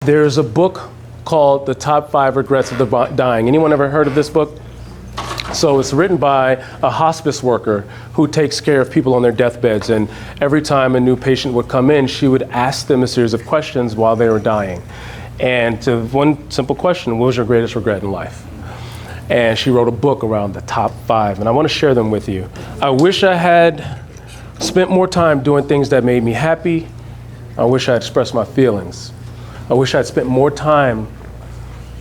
There's a book called The Top 5 Regrets of the Dying. Anyone ever heard of this book? So it's written by a hospice worker who takes care of people on their deathbeds. And every time a new patient would come in, she would ask them a series of questions while they were dying. And to one simple question, what was your greatest regret in life? And she wrote a book around the top 5, and I want to share them with you. I wish I had spent more time doing things that made me happy. I wish I had expressed my feelings. I wish I'd spent more time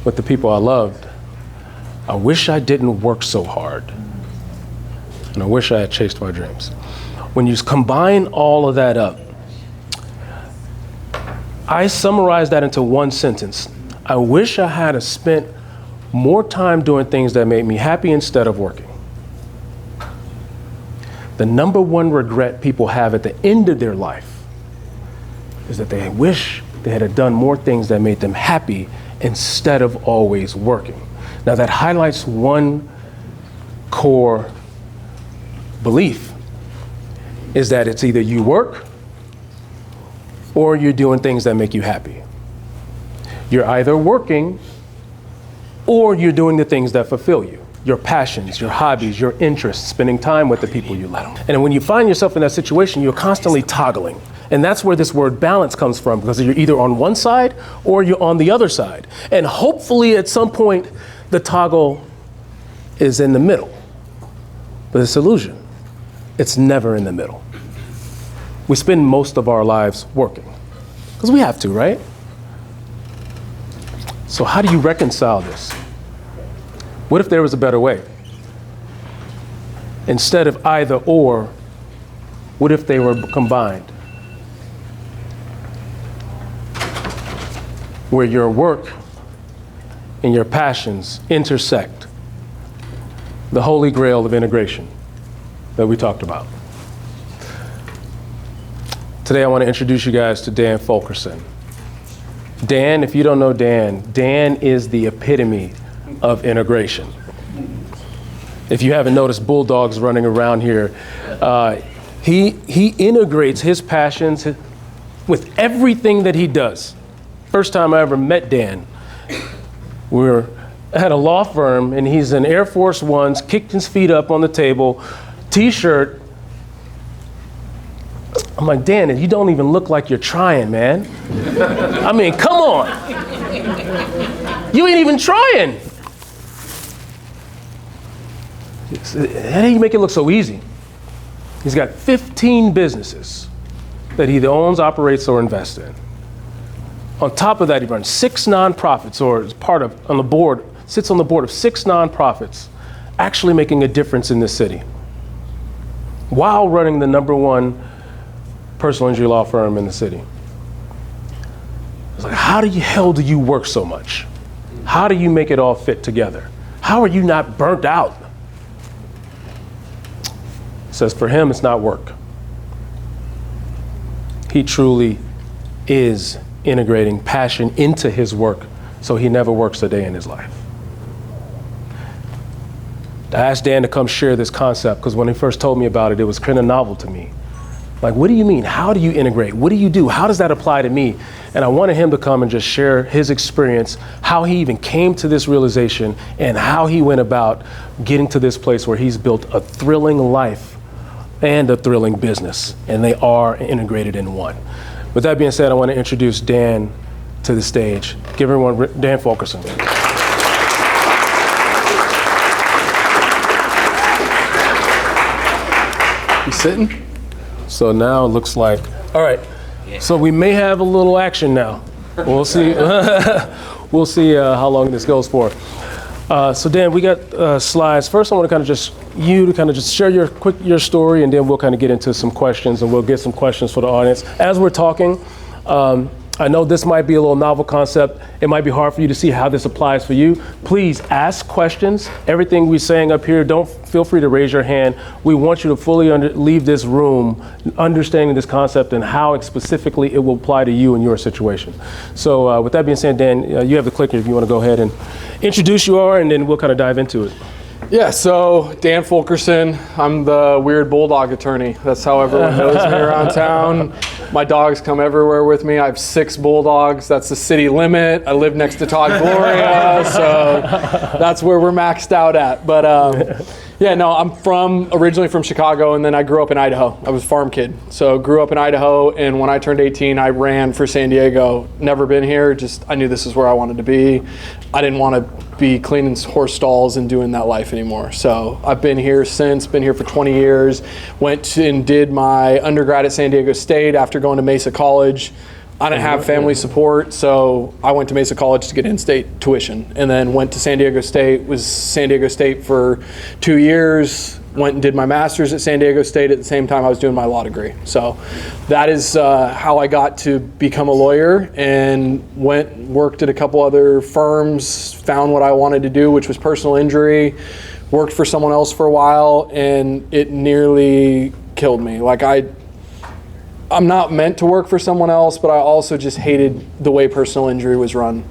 with the people I loved. I wish I didn't work so hard. And I wish I had chased my dreams. When you combine all of that up, I summarize that into one sentence. I wish I had spent more time doing things that made me happy instead of working. The number one regret people have at the end of their life is that they wish they had done more things that made them happy instead of always working. Now that highlights one core belief, is that it's either you work or you're doing things that make you happy. You're either working or you're doing the things that fulfill you, your passions, your hobbies, your interests, spending time with the people you love. And when you find yourself in that situation, you're constantly toggling. And that's where this word balance comes from, because you're either on one side or you're on the other side. And hopefully at some point, the toggle is in the middle. But it's an illusion. It's never in the middle. We spend most of our lives working, because we have to, right? So how do you reconcile this? What if there was a better way? Instead of either or, what if they were combined? Where your work and your passions intersect, the holy grail of integration that we talked about. Today I want to introduce you guys to Dan Fulkerson. Dan, if you don't know Dan, Dan is the epitome of integration. If you haven't noticed bulldogs running around here, he integrates his passions with everything that he does. First time I ever met Dan, we were at a law firm, and he's in Air Force Ones, kicked his feet up on the table, t-shirt. I'm like, Dan, you don't even look like you're trying, man. I mean, come on. You ain't even trying. How do you make it look so easy? He's got 15 businesses that he either owns, operates, or invests in. On top of that, he runs 6 nonprofits, or is sits on the board of 6 nonprofits, actually making a difference in this city, while running the #1 personal injury law firm in the city. It's like, how the hell do you work so much? How do you make it all fit together? How are you not burnt out? He says for him, it's not work. He truly is integrating passion into his work, so he never works a day in his life. I asked Dan to come share this concept, because when he first told me about it, it was kind of novel to me. Like, what do you mean? How do you integrate? What do you do? How does that apply to me? And I wanted him to come and just share his experience, how he even came to this realization, and how he went about getting to this place where he's built a thrilling life and a thrilling business, and they are integrated in one. With that being said, I want to introduce Dan to the stage. Give everyone Dan Fulkerson. You sitting? So now it looks like, all right. Yeah. So we may have a little action now. We'll see. We'll see how long this goes for. So Dan, we got slides. First, I want to kind of just share your story, and then we'll kind of get into some questions, and we'll get some questions for the audience. As we're talking, I know this might be a little novel concept. It might be hard for you to see how this applies for you. Please ask questions. Everything we're saying up here, feel free to raise your hand. We want you to fully leave this room understanding this concept and how specifically it will apply to you in your situation. So with that being said, Dan, you have the clicker if you want to go ahead and introduce you are, and then we'll kind of dive into it. Yeah, so Dan Fulkerson, I'm the weird bulldog attorney. That's how everyone knows me around town. My dogs come everywhere with me. I have 6 bulldogs. That's the city limit. I live next to Todd Gloria, so that's where we're maxed out at. But yeah, no, I'm originally from Chicago, and then I grew up in Idaho. I was a farm kid. So grew up in Idaho, and when I turned 18, I ran for San Diego. Never been here, just I knew this is where I wanted to be. I didn't want to be cleaning horse stalls and doing that life anymore. So I've been here for 20 years. Went and did my undergrad at San Diego State after going to Mesa College. I didn't have family support, so I went to Mesa College to get in-state tuition, and then went to San Diego State, was San Diego State for 2 years, went and did my master's at San Diego State at the same time I was doing my law degree. So that is how I got to become a lawyer, and worked at a couple other firms, found what I wanted to do, which was personal injury, worked for someone else for a while, and it nearly killed me. Like I'm not meant to work for someone else, but I also just hated the way personal injury was run.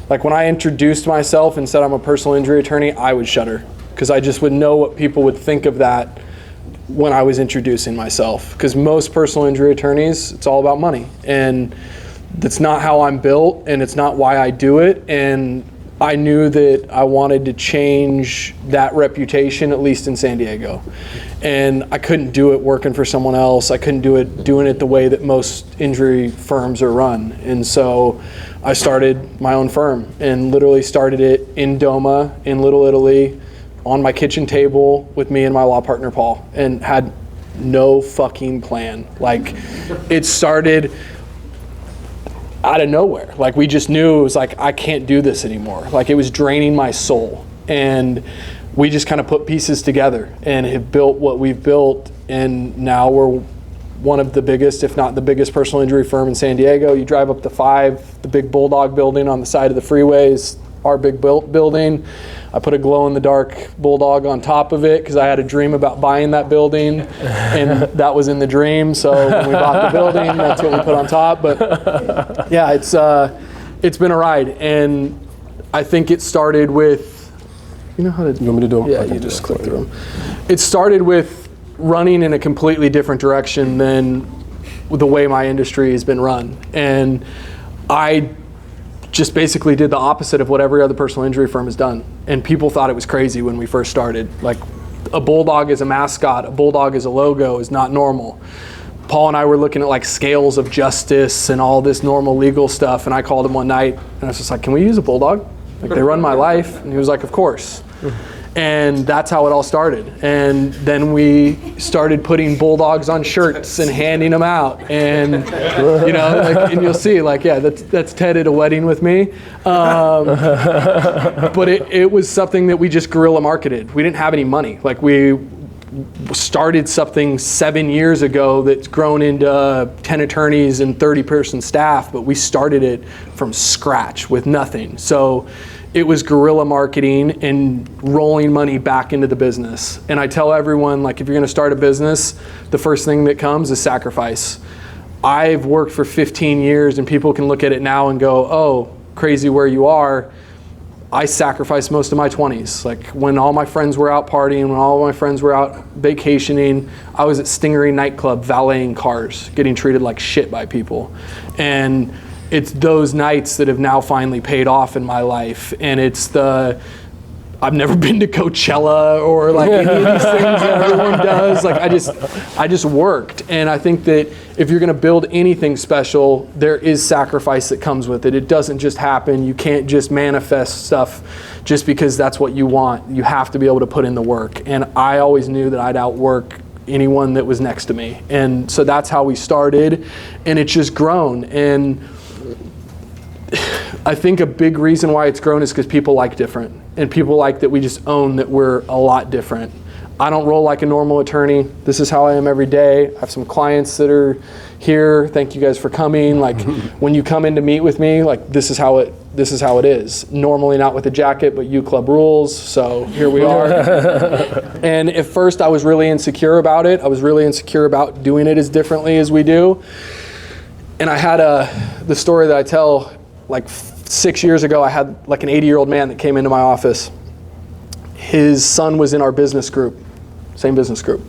Like when I introduced myself and said I'm a personal injury attorney, I would shudder, because I just would know what people would think of that when I was introducing myself. Because most personal injury attorneys, it's all about money, and that's not how I'm built, and it's not why I do it. And I knew that I wanted to change that reputation, at least in San Diego. And I couldn't do it working for someone else. I couldn't do it doing it the way that most injury firms are run. And so I started my own firm, and literally started it in Doma, in Little Italy, on my kitchen table with me and my law partner, Paul, and had no fucking plan. Like, it started out of nowhere. Like, we just knew it was like, I can't do this anymore. Like, it was draining my soul. And we just kind of put pieces together and have built what we've built. And now we're one of the biggest, if not the biggest, personal injury firm in San Diego. You drive up the 5, the big Bulldog building on the side of the freeways, our big building. I put a glow-in-the-dark Bulldog on top of it because I had a dream about buying that building, and that was in the dream. So when we bought the building, that's what we put on top. But yeah, it's been a ride, and I think it started with, you know how to, You want me to do them? yeah, you just click through them. It started with running in a completely different direction than the way my industry has been run, and I just basically did the opposite of what every other personal injury firm has done. And people thought it was crazy when we first started. Like, a Bulldog as a mascot, a Bulldog as a logo is not normal. Paul and I were looking at like scales of justice and all this normal legal stuff, and I called him one night and I was just like, can we use a Bulldog? Like, they run my life. And he was like, of course. And that's how it all started. And then we started putting Bulldogs on shirts and handing them out. And, you know, like, and you'll see, like, yeah, that's Ted at a wedding with me. But it was something that we just guerrilla marketed. We didn't have any money. Like, we started something 7 years ago that's grown into 10 attorneys and 30-person staff, but we started it from scratch with nothing. So it was guerrilla marketing and rolling money back into the business. And I tell everyone, like, if you're gonna start a business, the first thing that comes is sacrifice. I've worked for 15 years, and people can look at it now and go, oh, crazy where you are. I sacrificed most of my 20s. Like, when all my friends were out partying, when all my friends were out vacationing, I was at Stingery nightclub valeting cars, getting treated like shit by people. And it's those nights that have now finally paid off in my life. And it's I've never been to Coachella or like any of these things that everyone does. Like, I just worked. And I think that if you're gonna build anything special, there is sacrifice that comes with it. It doesn't just happen. You can't just manifest stuff just because that's what you want. You have to be able to put in the work. And I always knew that I'd outwork anyone that was next to me. And so that's how we started, and it's just grown. And I think a big reason why it's grown is because people like different, and people like that we just own that we're a lot different. I don't roll like a normal attorney. This is how I am every day. I have some clients that are here. Thank you guys for coming. Like, when you come in to meet with me, like, this is how it is. Normally not with a jacket, but U Club rules. So here we are. And at first I was really insecure about it. I was really insecure about doing it as differently as we do. And I had the story that I tell, like 6 years ago, I had like an 80-year-old man that came into my office, his son was in our business group, same business group.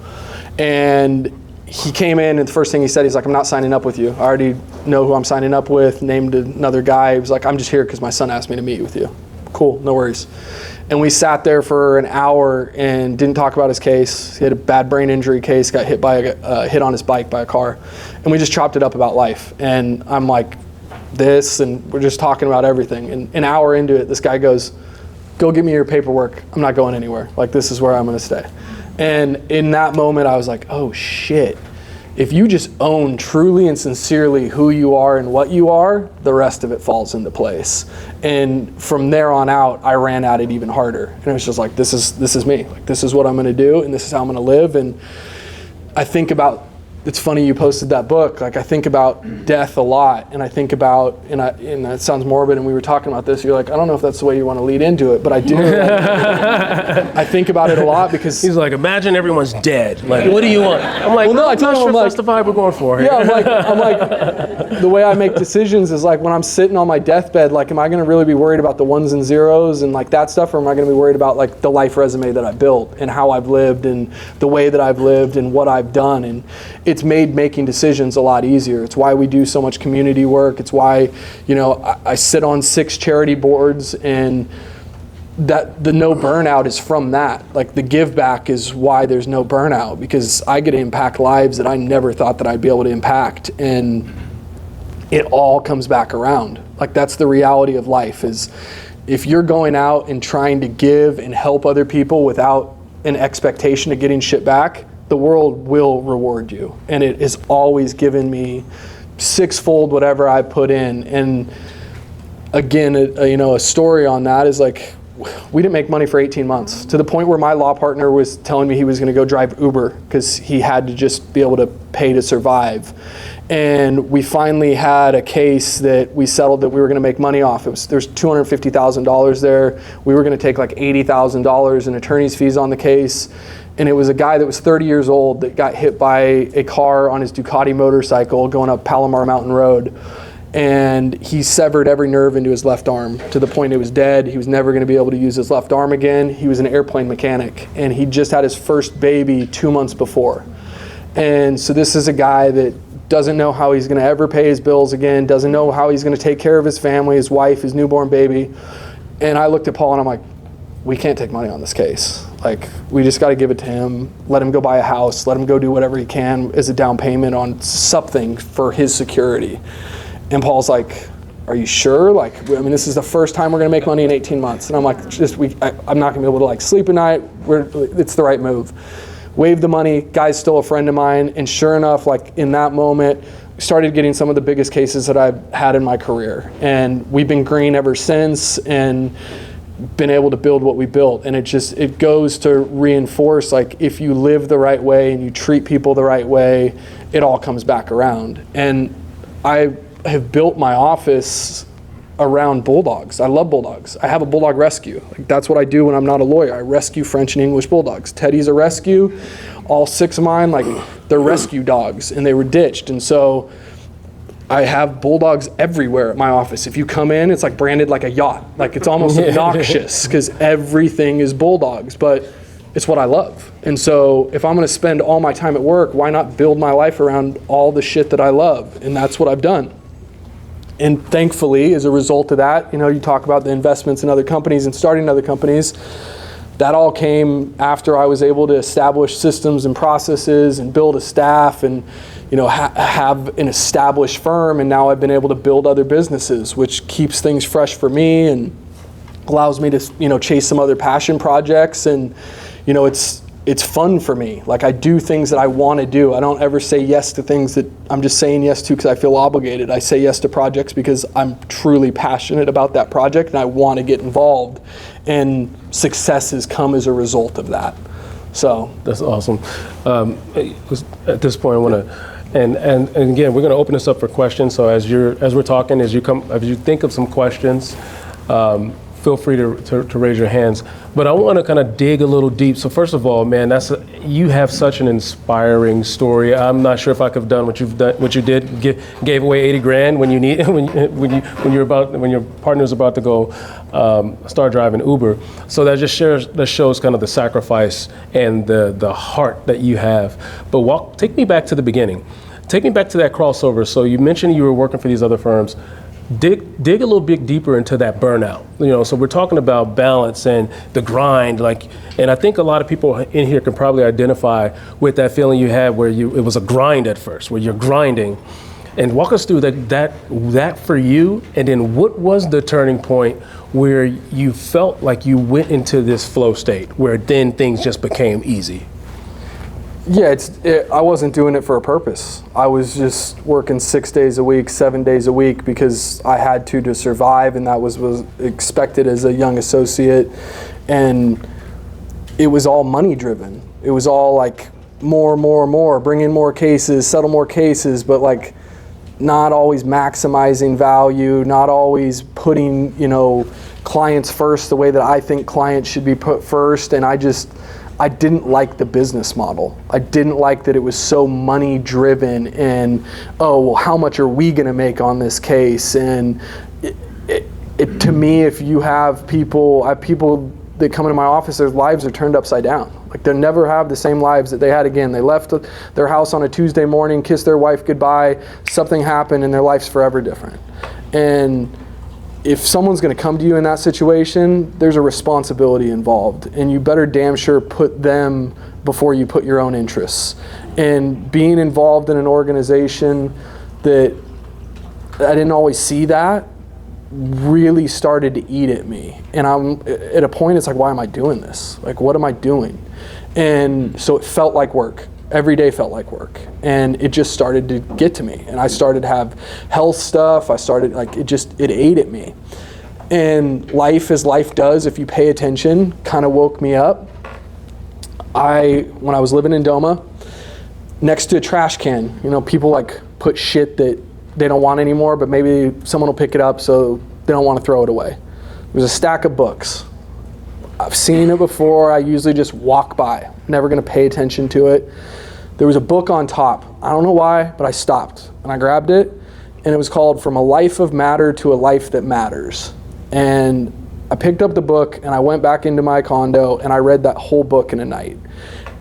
And he came in and the first thing he said, he's like, I'm not signing up with you. I already know who I'm signing up with, named another guy. He was like, I'm just here because my son asked me to meet with you. Cool, no worries. And we sat there for an hour and didn't talk about his case. He had a bad brain injury case, got hit on his bike by a car. And we just chopped it up about life. And I'm like, this, and we're just talking about everything. And an hour into it, this guy goes, go give me your paperwork. I'm not going anywhere. Like, this is where I'm gonna stay. And in that moment, I was like, oh shit. If you just own truly and sincerely who you are and what you are, the rest of it falls into place. And from there on out, I ran at it even harder. And it was just like, this is me. Like, this is what I'm gonna do, and this is how I'm gonna live. And I think about, it's funny you posted that book, like I think about death a lot, and I think about, and that sounds morbid, and we were talking about this, you're like, I don't know if that's the way you want to lead into it, but I do. I think about it a lot because... He's like, imagine everyone's dead. Like, what do you want? I'm like, well, no, I told him, that's the vibe we're going for. Yeah, I'm like, the way I make decisions is like when I'm sitting on my deathbed, like, am I going to really be worried about the ones and zeros and like that stuff, or am I going to be worried about like the life resume that I built and how I've lived and the way that I've lived and what I've done? And it's made making decisions a lot easier. It's why we do so much community work. It's why, I sit on 6 charity boards, and that the no burnout is from that. Like, the give back is why there's no burnout, because I get to impact lives that I never thought that I'd be able to impact, and it all comes back around. Like, that's the reality of life, is if you're going out and trying to give and help other people without an expectation of getting shit back, the world will reward you. And it has always given me 6-fold whatever I put in. And again, a story on that is like, we didn't make money for 18 months, to the point where my law partner was telling me he was going to go drive Uber because he had to just be able to pay to survive. And we finally had a case that we settled that we were going to make money off. There's $250,000 there. We were going to take like $80,000 in attorney's fees on the case. And it was a guy that was 30 years old that got hit by a car on his Ducati motorcycle going up Palomar Mountain Road. And he severed every nerve into his left arm to the point it was dead. He was never going to be able to use his left arm again. He was an airplane mechanic, and he just had his first baby 2 months before. And so this is a guy that doesn't know how he's going to ever pay his bills again, doesn't know how he's going to take care of his family, his wife, his newborn baby. And I looked at Paul and I'm like, we can't take money on this case. Like, we just got to give it to him, let him go buy a house, let him go do whatever he can as a down payment on something for his security. And Paul's like, are you sure? Like, I mean, this is the first time we're going to make money in 18 months. And I'm like, I'm not going to be able to like sleep at night. It's the right move. Waved the money, guy's still a friend of mine. And sure enough, like in that moment, we started getting some of the biggest cases that I've had in my career. And we've been green ever since, and been able to build what we built. And it goes to reinforce, like, if you live the right way and you treat people the right way, it all comes back around. And I have built my office around bulldogs. I love bulldogs. I have a bulldog rescue. Like, that's what I do when I'm not a lawyer. I rescue French and English bulldogs. Teddy's a rescue. All 6 of mine, like, they're rescue dogs, and they were ditched. And so I have bulldogs everywhere at my office. If you come in, it's like branded like a yacht. Like, it's almost obnoxious because everything is bulldogs, but it's what I love. And so if I'm going to spend all my time at work, why not build my life around all the shit that I love? And that's what I've done. And thankfully, as a result of that, you talk about the investments in other companies and starting other companies, that all came after I was able to establish systems and processes and build a staff and have an established firm. And now I've been able to build other businesses, which keeps things fresh for me and allows me to chase some other passion projects. And it's fun for me. Like, I do things that I want to do. I don't ever say yes to things that I'm just saying yes to because I feel obligated. I say yes to projects because I'm truly passionate about that project and I want to get involved. And successes come as a result of that. So that's awesome. At this point, I want to, and again, we're going to open this up for questions. So as we're talking, as you think of some questions, feel free to raise your hands. But I want to kind of dig a little deep. So first of all, man, you have such an inspiring story. I'm not sure if I could have done what you did. Gave away 80 grand when when your partner's about to go start driving Uber. So that shows kind of the sacrifice and the heart that you have. But take me back to the beginning. Take me back to that crossover. So you mentioned you were working for these other firms. Dig a little bit deeper into that burnout. So we're talking about balance and the grind, and I think a lot of people in here can probably identify with that feeling you had where it was a grind at first, where you're grinding. And walk us through that for you, and then what was the turning point where you felt like you went into this flow state, where then things just became easy? Yeah, I wasn't doing it for a purpose. I was just working 6 days a week, 7 days a week, because I had to survive, and that was expected as a young associate. And it was all money driven. It was all like more, bring in more cases, settle more cases, but like not always maximizing value, not always putting, clients first the way that I think clients should be put first. And I didn't like the business model. I didn't like that it was so money driven and, how much are we gonna make on this case? And to me, if you have people that come into my office, their lives are turned upside down. Like they'll never have the same lives that they had again. They left their house on a Tuesday morning, kissed their wife goodbye, something happened and their life's forever different. And if someone's going to come to you in that situation, there's a responsibility involved, and you better damn sure put them before you put your own interests. And being involved in an organization that I didn't always see that really started to eat at me. And I'm at a point, it's like, why am I doing this? Like, what am I doing? And so it felt like work. Every day felt like work, and it just started to get to me, and I started to have health stuff. I started it ate at me, and life, as life does if you pay attention, kind of woke me up. When I was living in Doma, next to a trash can, people like put shit that they don't want anymore, but maybe someone will pick it up so they don't want to throw it away. There's a stack of books. I've seen it before. I usually just walk by, never going to pay attention to it. There was a book on top. I don't know why, but I stopped and I grabbed it, and it was called From a Life of Matter to a Life That Matters. And I picked up the book and I went back into my condo and I read that whole book in a night.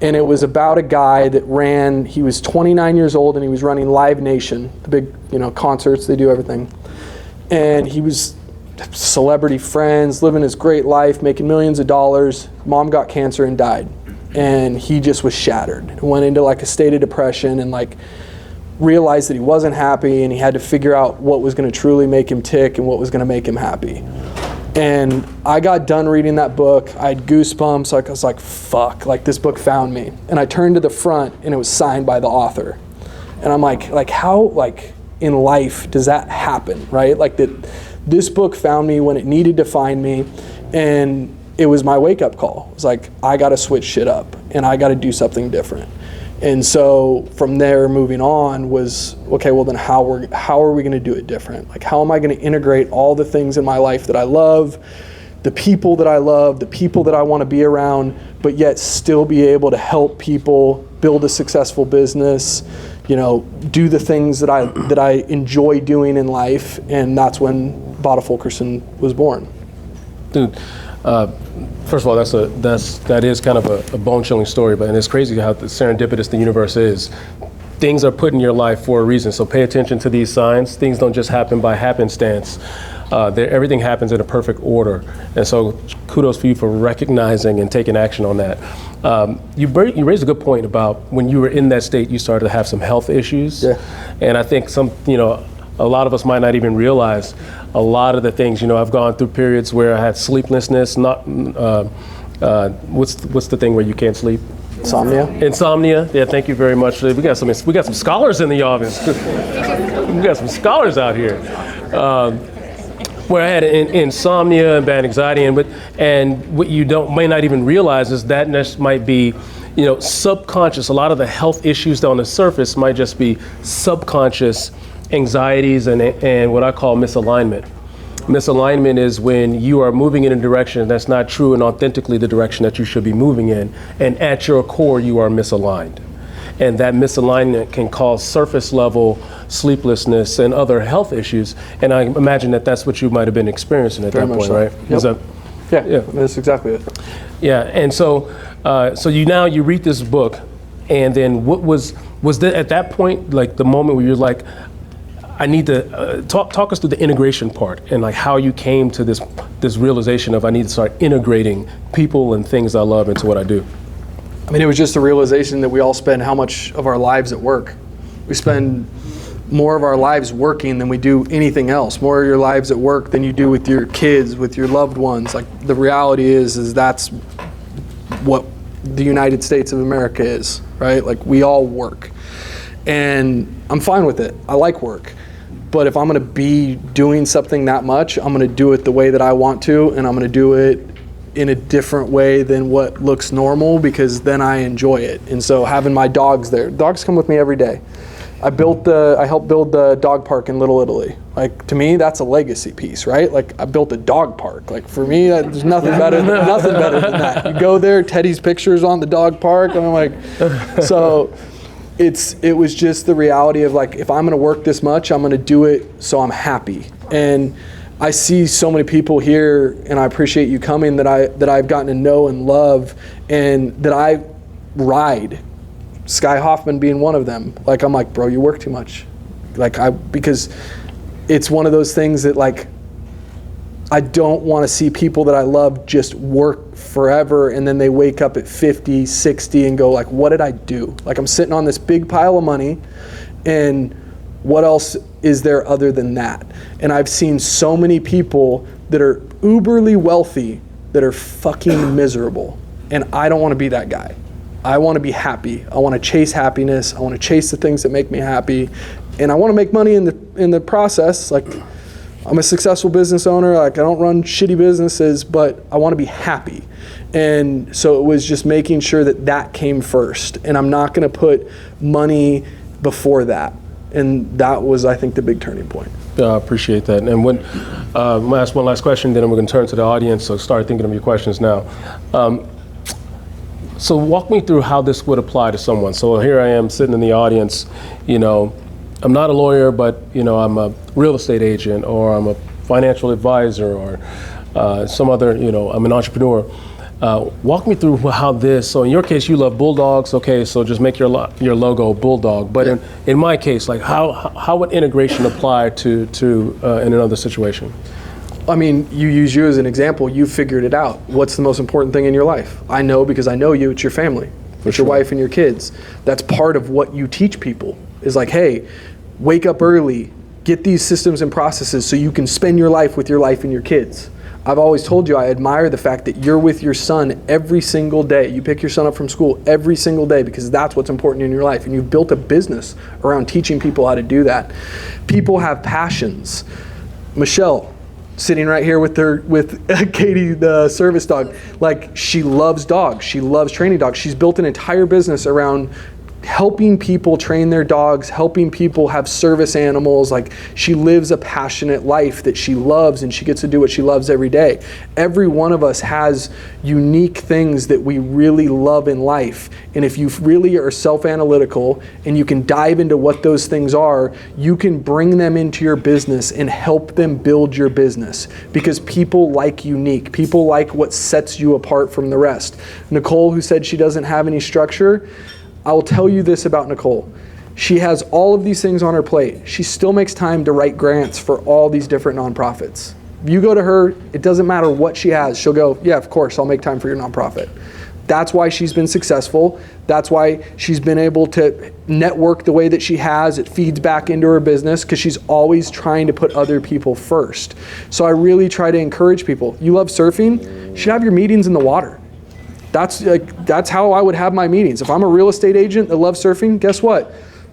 And it was about a guy that he was 29 years old and he was running Live Nation, the big, concerts, they do everything. And he was celebrity friends, living his great life, making millions of dollars. Mom got cancer and died. And he just was shattered. Went into like a state of depression and like realized that he wasn't happy, and he had to figure out what was going to truly make him tick and what was going to make him happy. And I got done reading that book. I had goosebumps. I was like, fuck, like this book found me. And I turned to the front and it was signed by the author. And I'm like how in life does that happen, right? Like that this book found me when it needed to find me, and it was my wake-up call. It was like, I got to switch shit up, and I got to do something different. And so from there, moving on was, okay, well then how are we going to do it different? Like, how am I going to integrate all the things in my life that I love, the people that I love, the people that I want to be around, but yet still be able to help people build a successful business, do the things that I enjoy doing in life. And that's when Dan Fulkerson was born. Dude, first of all, that is kind of a bone-chilling story, and it's crazy how serendipitous the universe is. Things are put in your life for a reason, so pay attention to these signs. Things don't just happen by happenstance. Everything happens in a perfect order, and so kudos for you for recognizing and taking action on that. You raised a good point about when you were in that state, you started to have some health issues, yeah. And I think a lot of us might not even realize a lot of the things. I've gone through periods where I had sleeplessness. What's the thing where you can't sleep? Insomnia. Yeah, thank you very much. We got some scholars in the office. We got some scholars out here. Where I had insomnia and bad anxiety, and what you may not even realize is that might be, subconscious. A lot of the health issues on the surface might just be subconscious anxieties and what I call misalignment. Misalignment is when you are moving in a direction that's not true and authentically the direction that you should be moving in, and at your core you are misaligned. And that misalignment can cause surface level sleeplessness and other health issues. And I imagine that that's what you might have been experiencing at Very that much point, so. right? Yep. Is that, Yeah, that's exactly it. yeah, and so you read this book, and then what was that at that point, like the moment where you're like, I need to talk us through the integration part and like how you came to this realization of I need to start integrating people and things I love into what I do. I mean, it was just a realization that we all spend how much of our lives at work. We spend more of our lives working than we do anything else. More of your lives at work than you do with your kids, with your loved ones. Like the reality is that's what the United States of America is, right? Like we all work. And I'm fine with it. I like work. But if I'm gonna be doing something that much, I'm gonna do it the way that I want to, and I'm gonna do it in a different way than what looks normal, because then I enjoy it. And so having my dogs there, dogs come with me every day. I helped build the dog park in Little Italy. Like to me, that's a legacy piece, right? Like I built a dog park. Like for me, there's nothing better than that. You go there, Teddy's pictures on the dog park, and I'm like, so it was just the reality of like, if I'm gonna work this much, I'm gonna do it so I'm happy. And I see so many people here, and I appreciate you coming, that I've gotten to know and love, and that I ride. Sky Hoffman being one of them. Like I'm like, bro, you work too much. Because it's one of those things that like, I don't want to see people that I love just work forever and then they wake up at 50, 60 and go like, what did I do? Like I'm sitting on this big pile of money, and what else is there other than that? And I've seen so many people that are uberly wealthy that are fucking miserable. And I don't want to be that guy. I want to be happy. I want to chase happiness. I want to chase the things that make me happy. And I want to make money in the process. Like I'm a successful business owner. Like I don't run shitty businesses, but I want to be happy. And so it was just making sure that came first. And I'm not going to put money before that. And that was, I think, the big turning point. I appreciate that. And I'm going to ask one last question, then we're going to turn to the audience, so start thinking of your questions now. So walk me through how this would apply to someone. So here I am sitting in the audience, I'm not a lawyer, but I'm a real estate agent, or I'm a financial advisor, or some other, I'm an entrepreneur. Walk me through how this, so in your case, you love bulldogs, okay, so just make your logo bulldog. But in my case, like how would integration apply to in another situation? I mean, you use you as an example. You figured it out. What's the most important thing in your life? I know, because I know you. It's your family. It's your wife and your kids. That's part of what you teach people, is like, hey, wake up early, get these systems and processes so you can spend your life with your life and your kids. I've always told you I admire the fact that you're with your son every single day. You pick your son up from school every single day, because that's what's important in your life. And you've built a business around teaching people how to do that. People have passions. Michelle, sitting right here with Katie, the service dog, like she loves dogs. She loves training dogs. She's built an entire business around helping people train their dogs, helping people have service animals. Like she lives a passionate life that she loves, and she gets to do what she loves every day. Every one of us has unique things that we really love in life. And if you really are self-analytical and you can dive into what those things are, you can bring them into your business and help them build your business, because people like unique. People like what sets you apart from the rest. Nicole, who said she doesn't have any structure, I will tell you this about Nicole. She has all of these things on her plate. She still makes time to write grants for all these different nonprofits. If you go to her, it doesn't matter what she has. She'll go, yeah, of course, I'll make time for your nonprofit. That's why she's been successful. That's why she's been able to network the way that she has. It feeds back into her business, because she's always trying to put other people first. So I really try to encourage people. You love surfing? You should have your meetings in the water. That's how I would have my meetings. If I'm a real estate agent that loves surfing, guess what?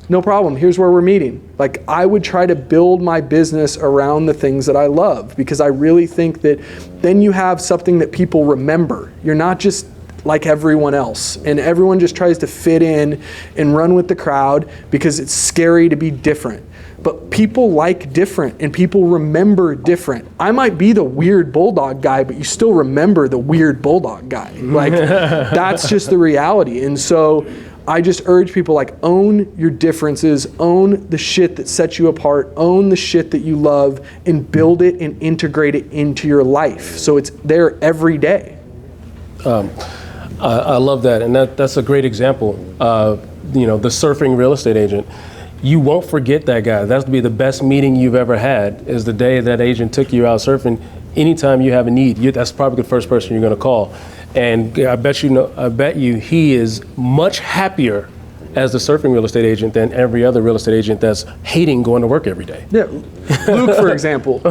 No problem. Here's where we're meeting. Like I would try to build my business around the things that I love, because I really think that then you have something that people remember. You're not just like everyone else, and everyone just tries to fit in and run with the crowd because it's scary to be different. but people like different and people remember different. I might be the weird bulldog guy, but you still remember the weird bulldog guy. Like, that's just the reality. And so I just urge people, like, own your differences, own the shit that sets you apart, own the shit that you love, and build it and integrate it into your life so it's there every day. I love that, and that's a great example. The surfing real estate agent. You won't forget that guy. That'll be the best meeting you've ever had, is the day that agent took you out surfing. Anytime you have a need, that's probably the first person you're going to call. And I bet you he is much happier as the surfing real estate agent than every other real estate agent that's hating going to work every day. Yeah, Luke, for example,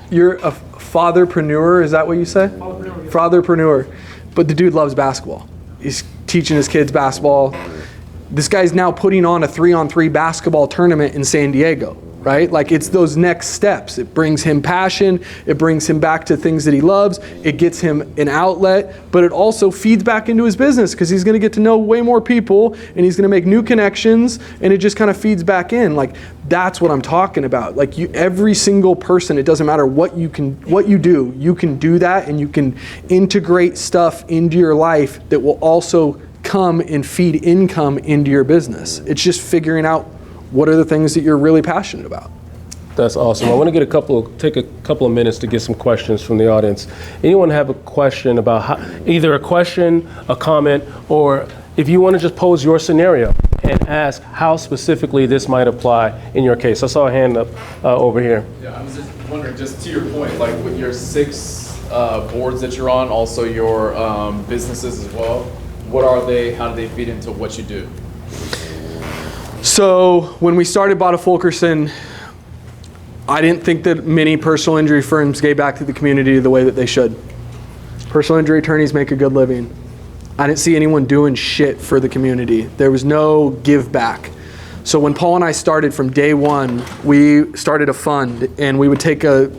you're a fatherpreneur, is that what you say? Fatherpreneur. But the dude loves basketball. He's teaching his kids basketball. This guy's now putting on a 3-on-3 basketball tournament in San Diego, right? Like, it's those next steps. It brings him passion. It brings him back to things that he loves. It gets him an outlet, but it also feeds back into his business because he's going to get to know way more people and he's going to make new connections, and it just kind of feeds back in. Like, that's what I'm talking about. Like, every single person, it doesn't matter what you do, you can do that, and you can integrate stuff into your life that will also come and feed income into your business. It's just figuring out what are the things that you're really passionate about. That's awesome. I want to take a couple of minutes to get some questions from the audience. Anyone have a question about either a question, a comment, or if you want to just pose your scenario and ask how specifically this might apply in your case. I saw a hand up over here. Yeah, I was just wondering, just to your point, like with your 6 boards that you're on, also your businesses as well, what are they? How do they feed into what you do? So when we started Bada Fulkerson, I didn't think that many personal injury firms gave back to the community the way that they should. Personal injury attorneys make a good living. I didn't see anyone doing shit for the community. There was no give back. So when Paul and I started, from day one, we started a fund, and we would take a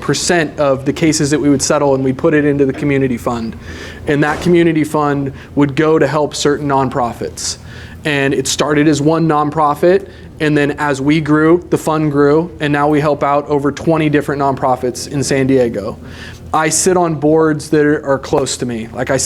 percent of the cases that we would settle, and we put it into the community fund. And that community fund would go to help certain nonprofits. And it started as one nonprofit, and then as we grew, the fund grew, and now we help out over 20 different nonprofits in San Diego. I sit on boards that are close to me. Like, I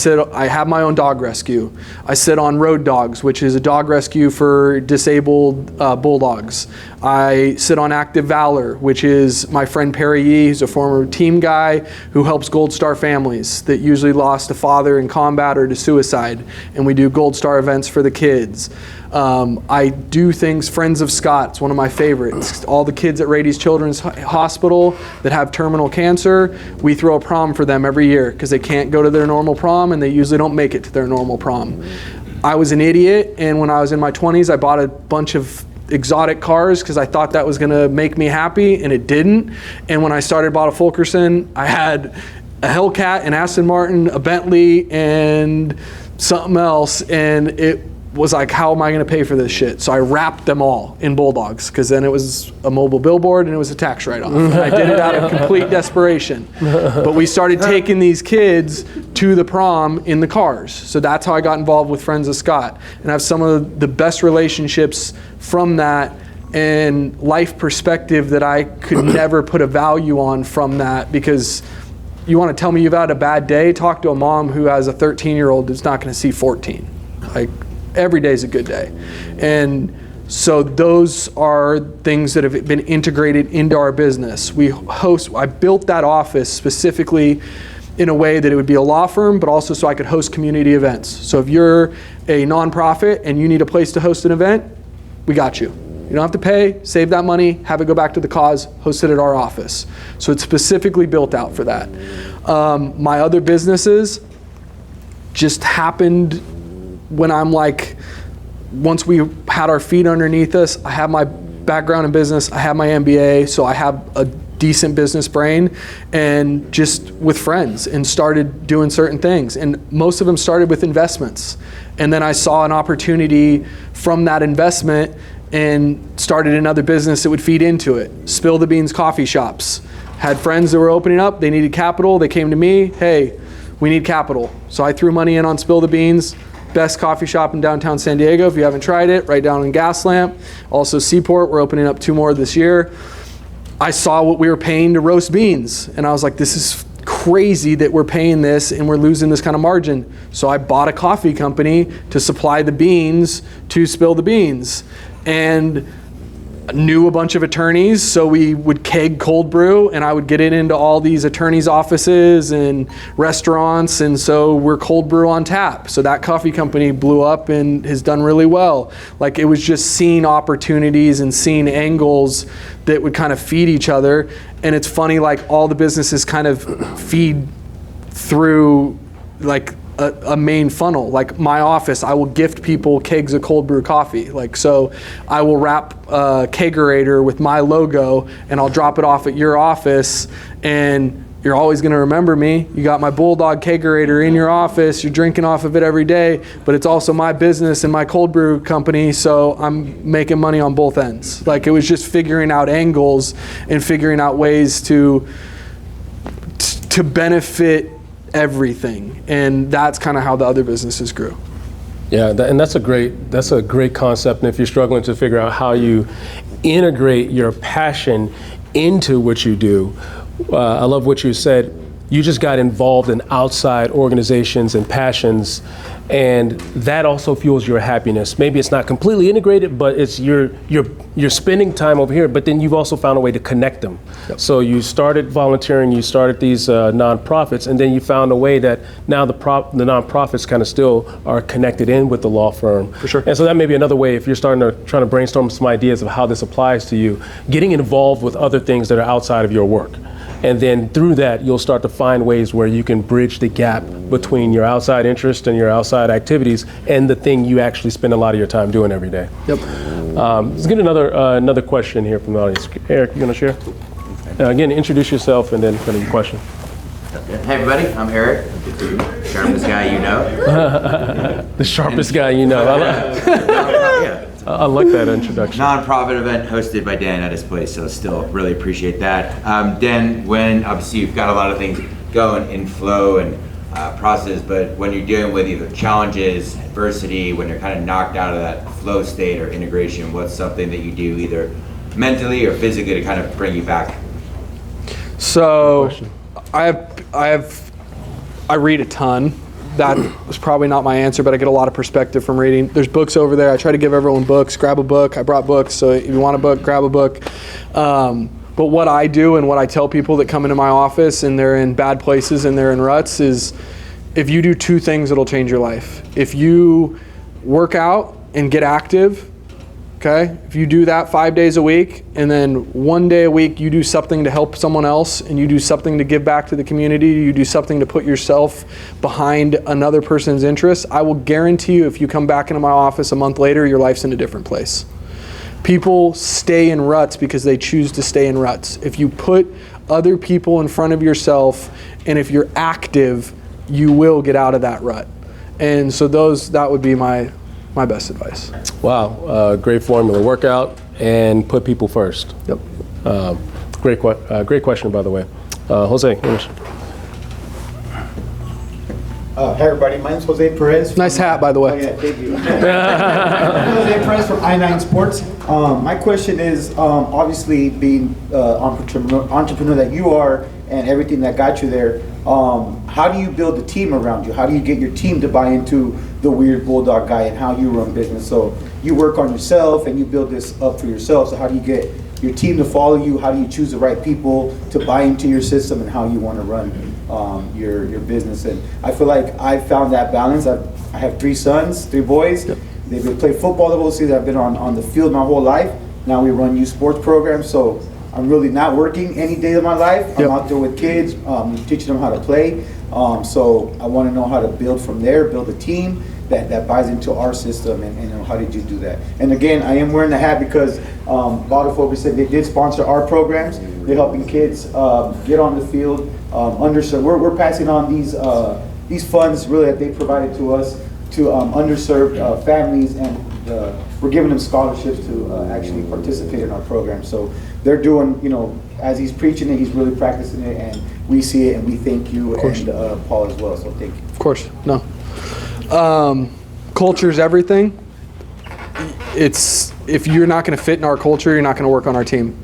have my own dog rescue. I sit on Road Dogs, which is a dog rescue for disabled bulldogs. I sit on Active Valor, which is my friend Perry Yee, who's a former team guy who helps Gold Star families that usually lost a father in combat or to suicide. And we do Gold Star events for the kids. I do things, Friends of Scott, it's one of my favorites. All the kids at Rady's Children's Hospital that have terminal cancer, we throw a prom for them every year because they can't go to their normal prom, and they usually don't make it to their normal prom. I was an idiot, and when I was in my 20s, I bought a bunch of exotic cars because I thought that was going to make me happy, and it didn't. And when I started Bada Fulkerson, I had a Hellcat, an Aston Martin, a Bentley, and something else, and it was like, how am I going to pay for this shit? So I wrapped them all in bulldogs, because then it was a mobile billboard and it was a tax write-off. And I did it out of complete desperation. But we started taking these kids to the prom in the cars. So that's how I got involved with Friends of Scott. And I have some of the best relationships from that and life perspective that I could never put a value on from that, because you want to tell me you've had a bad day? Talk to a mom who has a 13-year-old who's not going to see 14. Like, every day is a good day. And so those are things that have been integrated into our business. I built that office specifically in a way that it would be a law firm, but also so I could host community events. So if you're a nonprofit and you need a place to host an event, we got you. You don't have to pay, save that money, have it go back to the cause, host it at our office. So it's specifically built out for that. My other businesses just happened when I'm like, once we had our feet underneath us, I have my background in business, I have my MBA, so I have a decent business brain, and just with friends, and started doing certain things. And most of them started with investments. And then I saw an opportunity from that investment and started another business that would feed into it. Spill the Beans coffee shops. Had friends that were opening up, they needed capital, they came to me, hey, we need capital. So I threw money in on Spill the Beans, Best coffee shop in downtown San Diego. If you haven't tried it, right down in Gaslamp. Also Seaport, we're opening up 2 more this year. I saw what we were paying to roast beans, and I was like, this is crazy that we're paying this and we're losing this kind of margin. So I bought a coffee company to supply the beans to spill the beans, and knew a bunch of attorneys, so we would keg cold brew, and I would get it into all these attorneys' offices and restaurants, and so we're cold brew on tap. So that coffee company blew up and has done really well. Like, it was just seeing opportunities and seeing angles that would kind of feed each other. And it's funny, like, all the businesses kind of feed through like a main funnel. Like my office, I will gift people kegs of cold brew coffee. Like, so I will wrap a kegerator with my logo, and I'll drop it off at your office, and you're always going to remember me. You got my Bulldog kegerator in your office, you're drinking off of it every day, but it's also my business and my cold brew company, so I'm making money on both ends. Like, it was just figuring out angles and figuring out ways to benefit everything, and that's kind of how the other businesses grew. Yeah, and that's a great concept. And if you're struggling to figure out how you integrate your passion into what you do, I love what you said. You just got involved in outside organizations and passions, and that also fuels your happiness. Maybe it's not completely integrated, but it's you're spending time over here, but then you've also found a way to connect them. Yep. So you started volunteering, you started these nonprofits, and then you found a way that now the nonprofits kind of still are connected in with the law firm. For sure. And so that may be another way, if you're trying to brainstorm some ideas of how this applies to you, getting involved with other things that are outside of your work. And then through that, you'll start to find ways where you can bridge the gap between your outside interest and your outside activities and the thing you actually spend a lot of your time doing every day. Yep. Let's get another question here from the audience. Eric, you gonna share? Again, introduce yourself and then kind of your question. Hey everybody, I'm Eric, the sharpest guy you know. The sharpest guy you know. I like that introduction. Non-profit event hosted by Dan at his place, so still really appreciate that. Dan, when obviously you've got a lot of things going in flow and process, but when you're dealing with either challenges, adversity, when you're kind of knocked out of that flow state or integration, what's something that you do either mentally or physically to kind of bring you back? So I read a ton. That was probably not my answer, but I get a lot of perspective from reading. There's books over there. I try to give everyone books. Grab a book. I brought books, so if you want a book, grab a book. But what I do and what I tell people that come into my office and they're in bad places and they're in ruts is, if you do 2 things, it'll change your life. If you work out and get active, okay? If you do that 5 days a week, and then 1 day a week you do something to help someone else, and you do something to give back to the community, you do something to put yourself behind another person's interests, I will guarantee you, if you come back into my office a month later, your life's in a different place. People stay in ruts because they choose to stay in ruts. If you put other people in front of yourself, and if you're active, you will get out of that rut. And so that would be my best advice. Wow, great formula. Work out and put people first. Yep. Great question, by the way. Jose. Hey everybody, my name's Jose Perez. Nice hat, by the way. Oh yeah, thank you. I'm Jose Perez from I-9 Sports. My question is, obviously being entrepreneur that you are and everything that got you there, how do you build a team around you? How do you get your team to buy into the Weird Bulldog guy and how you run business? So you work on yourself and you build this up for yourself. So how do you get your team to follow you? How do you choose the right people to buy into your system and how you want to run your business? And I feel like I found that balance. I have 3 sons, 3 boys. Yep. They've been playing football the whole season. I've been on the field my whole life. Now we run youth sports programs. So I'm really not working any day of my life. I'm out there with kids, teaching them how to play. So I want to know how to build from there, build a team that buys into our system, and how did you do that? And again, I am wearing the hat because Bottle Focus said they did sponsor our programs. They're helping kids get on the field, underserved. We're passing on these funds really that they provided to us to underserved families, and we're giving them scholarships to actually participate in our program. So they're doing, as he's preaching it, he's really practicing it, and we see it, and we thank you and Paul as well. So thank you. Of course, no. culture's everything. If you're not going to fit in our culture, you're not going to work on our team.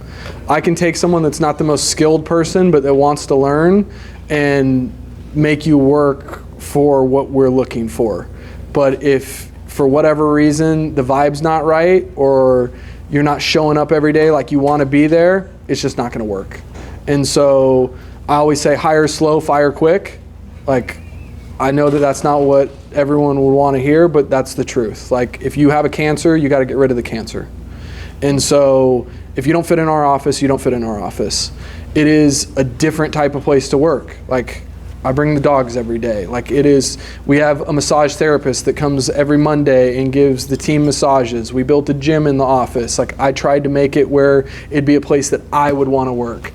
I can take someone that's not the most skilled person, but that wants to learn, and make you work for what we're looking for. But if for whatever reason the vibe's not right, or you're not showing up every day like you want to be there, it's just not going to work. And so I always say hire slow, fire quick. Like, I know that that's not what everyone would want to hear, but that's the truth. Like, if you have a cancer, you got to get rid of the cancer. And so if you don't fit in our office, you don't fit in our office. It is a different type of place to work. Like, I bring the dogs every day. Like, it is, we have a massage therapist that comes every Monday and gives the team massages. We built a gym in the office. Like, I tried to make it where it'd be a place that I would want to work.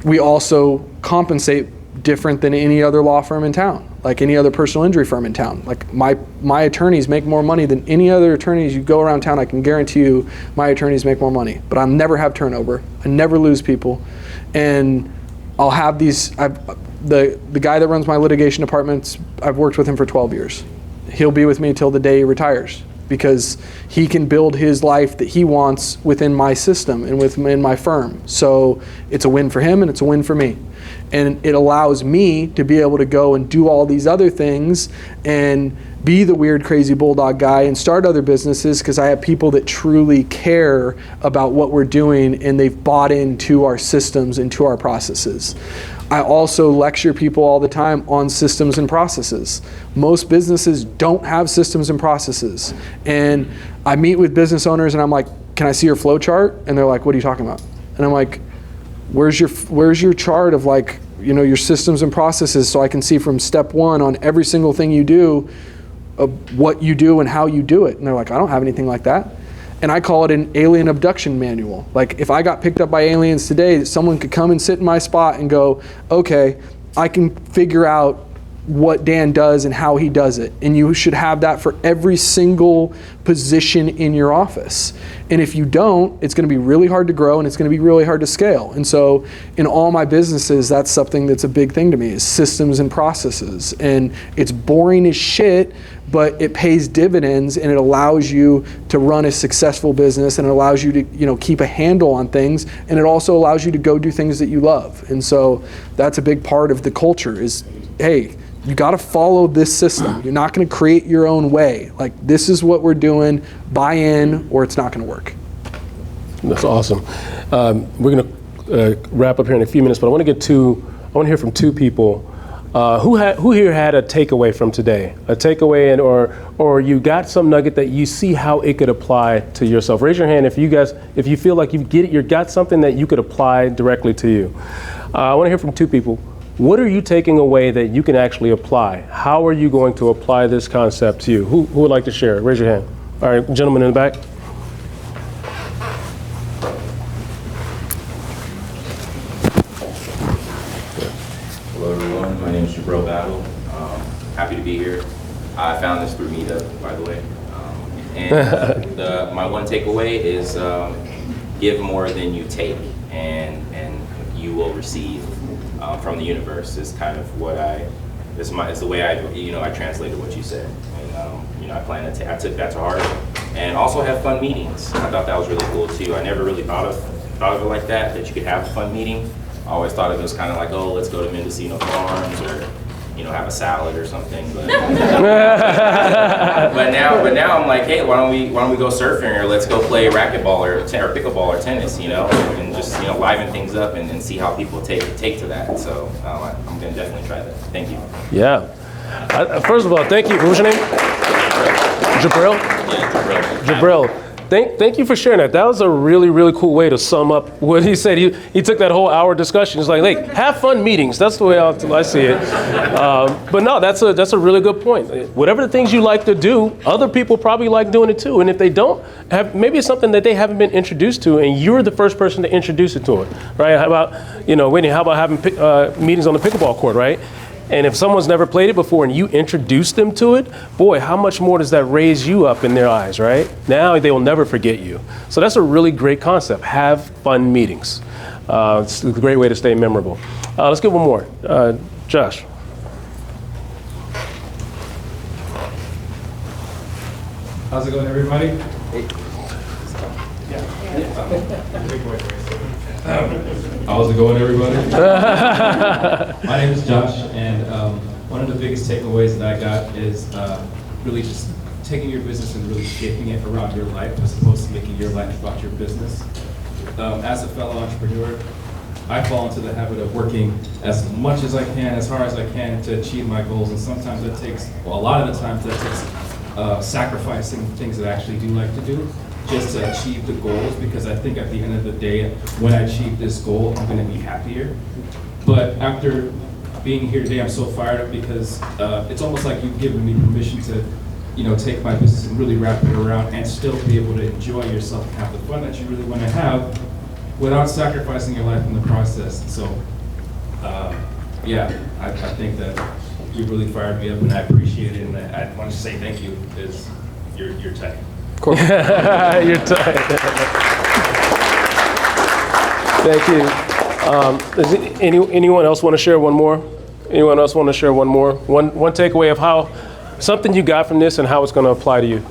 We also compensate different than any other law firm in town, like any other personal injury firm in town. Like, my attorneys make more money than any other attorneys you go around town. I can guarantee you my attorneys make more money, but I'll never have turnover. I never lose people. And I'll have these, the guy that runs my litigation departments, I've worked with him for 12 years. He'll be with me until the day he retires, because he can build his life that he wants within my system and within my firm. So it's a win for him and it's a win for me. And it allows me to be able to go and do all these other things and be the weird, crazy bulldog guy and start other businesses, because I have people that truly care about what we're doing and they've bought into our systems and to our processes. I also lecture people all the time on systems and processes. Most businesses don't have systems and processes. And I meet with business owners and I'm like, can I see your flow chart? And they're like, what are you talking about? And I'm like, where's your chart of, like, you know, your systems and processes, so I can see from step one on every single thing you do, what you do and how you do it. And they're like, I don't have anything like that. And I call it an alien abduction manual. Like, if I got picked up by aliens today, someone could come and sit in my spot and go, okay, I can figure out what Dan does and how he does it. And you should have that for every single position in your office. And if you don't, it's going to be really hard to grow and it's going to be really hard to scale. And so in all my businesses, that's something that's a big thing to me, is systems and processes. And it's boring as shit, but it pays dividends and it allows you to run a successful business, and it allows you to, you know, keep a handle on things, and it also allows you to go do things that you love. And so that's a big part of the culture is, hey, you got to follow this system. You're not going to create your own way. Like, this is what we're doing, buy in, or it's not going to work. That's awesome. We're going to wrap up here in a few minutes, but I want to hear from two people. Who here had a takeaway from today? A takeaway, and or you got some nugget that you see how it could apply to yourself. Raise your hand if you feel like you got something that you could apply directly to you. I want to hear from two people. What are you taking away that you can actually apply? How are you going to apply this concept to you? Who would like to share? Raise your hand. All right, gentleman in the back. Hello everyone, my name is Jabril Battle. Happy to be here. I found this through Meetup, by the way. And my one takeaway is give more than you take, and you will receive from the universe. Is kind of what it's the way I translated what you said, and I took that to heart, and also have fun meetings. I thought that was really cool too. I never really thought of it like that you could have a fun meeting. I always thought of it was kind of like, oh, let's go to Mendocino Farms, or have a salad or something. But but now I'm like, hey, why don't we go surfing, or let's go play racquetball or pickleball or tennis, and just liven things up and see how people take to that. So I'm gonna definitely try that. Thank you. Yeah. First of all, thank you. What was your name? Jabril? Yeah, Jabril. Thank you for sharing that. That was a really, really cool way to sum up what he said. He took that whole hour discussion. It's like, hey, have fun meetings. That's the way I see it. But no, that's a really good point. Whatever the things you like to do, other people probably like doing it too. And if they don't, maybe it's something that they haven't been introduced to, and you're the first person to introduce it to it, right? How about, Whitney, how about having meetings on the pickleball court, right? And if someone's never played it before and you introduce them to it, boy, how much more does that raise you up in their eyes, right? Now they will never forget you. So that's a really great concept. Have fun meetings. It's a great way to stay memorable. Let's get one more. Josh. How's it going, everybody? How's it going, everybody? My name is Josh, and one of the biggest takeaways that I got is really just taking your business and really shaping it around your life as opposed to making your life about your business. As a fellow entrepreneur, I fall into the habit of working as much as I can, as hard as I can to achieve my goals, and sometimes that takes, well, a lot of the times that takes sacrificing things that I actually do like to do just to achieve the goals, because I think at the end of the day, when I achieve this goal, I'm gonna be happier. But after being here today, I'm so fired up because it's almost like you've given me permission to, take my business and really wrap it around and still be able to enjoy yourself and have the fun that you really want to have without sacrificing your life in the process. So, I think that you really fired me up, and I appreciate it. And I want to say thank you because you're tight. You're tight. Thank you. Does anyone else want to share one more? Anyone else want to share one more? One takeaway of how something you got from this and how it's going to apply to you.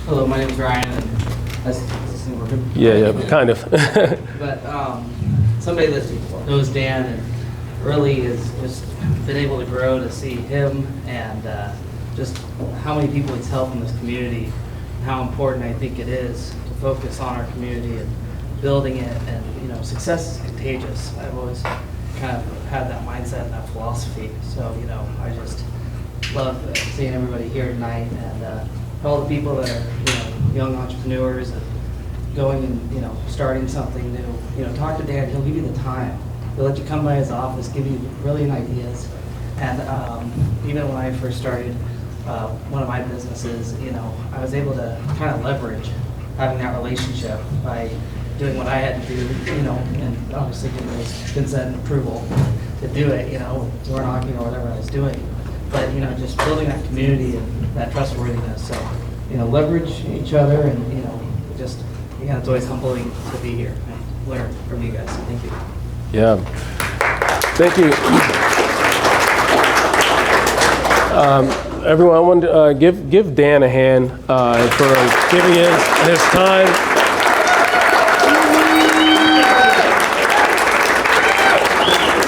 Hello, my name is Ryan. And is this thing working? Yeah, kind of. But somebody that knows Dan and really has just been able to grow to see him and just how many people he's helped in this community, and how important I think it is to focus on our community and building it. And success is contagious. I've always kind of had that mindset and that philosophy. So I just love seeing everybody here tonight, and all the people that are young entrepreneurs and going and starting something new. Talk to Dan. He'll give you the time. He'll let you come by his office, give you brilliant ideas. And even when I first started one of my businesses, I was able to kind of leverage having that relationship by doing what I had to do, and obviously getting those consent and approval to do it, door knocking or whatever I was doing. But just building that community and that trustworthiness. So leverage each other, and just it's always humbling to be here and learn from you guys. Thank you. Yeah. Thank you. Everyone, I want to give Dan a hand for giving his time.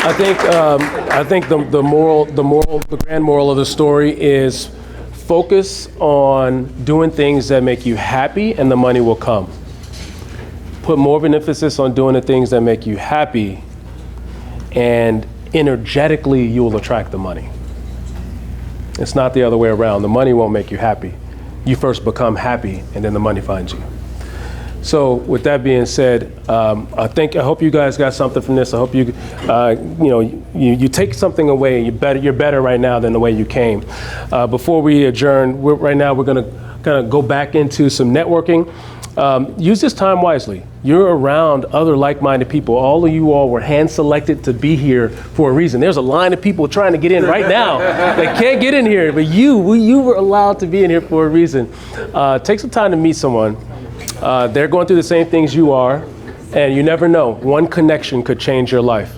I think the grand moral of the story is focus on doing things that make you happy, and the money will come. Put more of an emphasis on doing the things that make you happy, and energetically you will attract the money. It's not the other way around. The money won't make you happy. You first become happy, and then the money finds you. So with that being said, I hope you guys got something from this. I hope you take something away. You're better right now than the way you came. Before we adjourn, we're going to kind of go back into some networking. Use this time wisely. You're around other like-minded people. All of you all were hand-selected to be here for a reason. There's a line of people trying to get in right now that can't get in here, but you were allowed to be in here for a reason. Take some time to meet someone. They're going through the same things you are, and you never know. One connection could change your life.